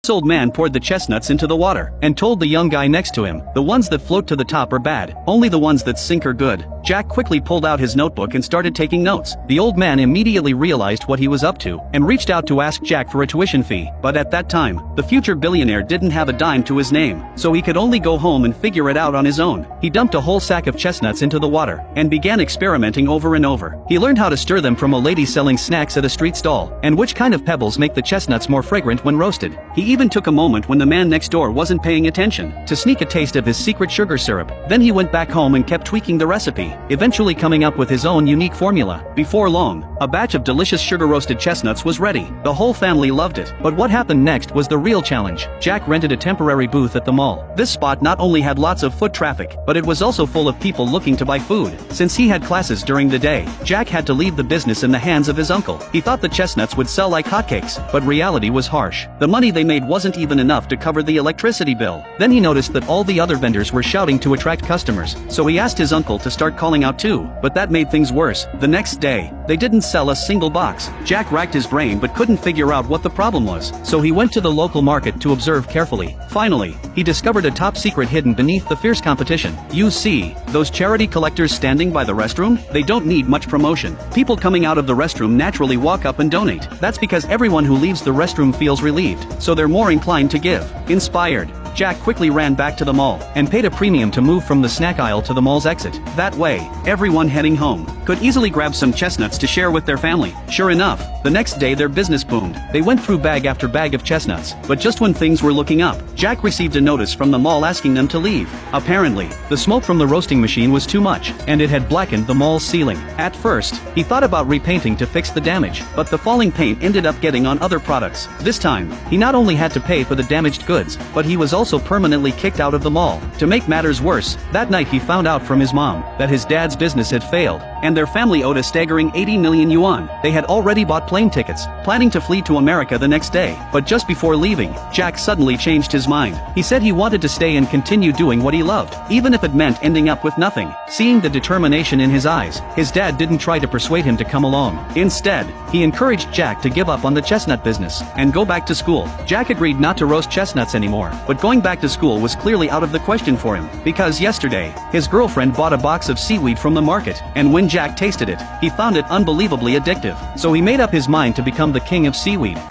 This old man poured the chestnuts into the water and told the young guy next to him, "The ones that float to the top are bad, only the ones that sink are good." Jack quickly pulled out his notebook and started taking notes. The old man immediately realized what he was up to and reached out to ask Jack for a tuition fee, but at that time, the future billionaire didn't have a dime to his name, so he could only go home and figure it out on his own. He dumped a whole sack of chestnuts into the water and began experimenting over and over. He learned how to stir them from a lady selling snacks at a street stall, and which kind of pebbles make the chestnuts more fragrant when roasted. He even took a moment when the man next door wasn't paying attention to sneak a taste of his secret sugar syrup. Then he went back home and kept tweaking the recipe, eventually coming up with his own unique formula. Before long, a batch of delicious sugar-roasted chestnuts was ready. The whole family loved it. But what happened next was the real challenge. Jack rented a temporary booth at the mall. This spot not only had lots of foot traffic, but it was also full of people looking to buy food. Since he had classes during the day, Jack had to leave the business in the hands of his uncle. He thought the chestnuts would sell like hotcakes, but reality was harsh. The money they made wasn't even enough to cover the electricity bill. Then he noticed that all the other vendors were shouting to attract customers, so he asked his uncle to start calling out too, but that made things worse. The next day, they didn't sell a single box. Jack racked his brain but couldn't figure out what the problem was, so he went to the local market to observe carefully. Finally, he discovered a top secret hidden beneath the fierce competition. You see, those charity collectors standing by the restroom? They don't need much promotion. People coming out of the restroom naturally walk up and donate. That's because everyone who leaves the restroom feels relieved, so they're more inclined to give. Inspired, Jack quickly ran back to the mall and paid a premium to move from the snack aisle to the mall's exit. That way, everyone heading home could easily grab some chestnuts to share with their family. Sure enough, the next day their business boomed. They went through bag after bag of chestnuts, but just when things were looking up, Jack received a notice from the mall asking them to leave. Apparently, the smoke from the roasting machine was too much, and it had blackened the mall's ceiling. At first, he thought about repainting to fix the damage, but the falling paint ended up getting on other products. This time, he not only had to pay for the damaged goods, but he was also permanently kicked out of the mall. To make matters worse, that night he found out from his mom that his dad's business had failed, and their family owed a staggering 80 million yuan. They had already bought plane tickets, planning to flee to America the next day, but just before leaving, Jack suddenly changed his mind. He said he wanted to stay and continue doing what he loved, even if it meant ending up with nothing. Seeing the determination in his eyes, his dad didn't try to persuade him to come along. Instead, he encouraged Jack to give up on the chestnut business and go back to school. Jack agreed not to roast chestnuts anymore, but going back to school was clearly out of the question for him, because yesterday, his girlfriend bought a box of seaweed from the market, and when Jack tasted it, he found it unbelievably addictive. So he made up his mind to become the king of seaweed.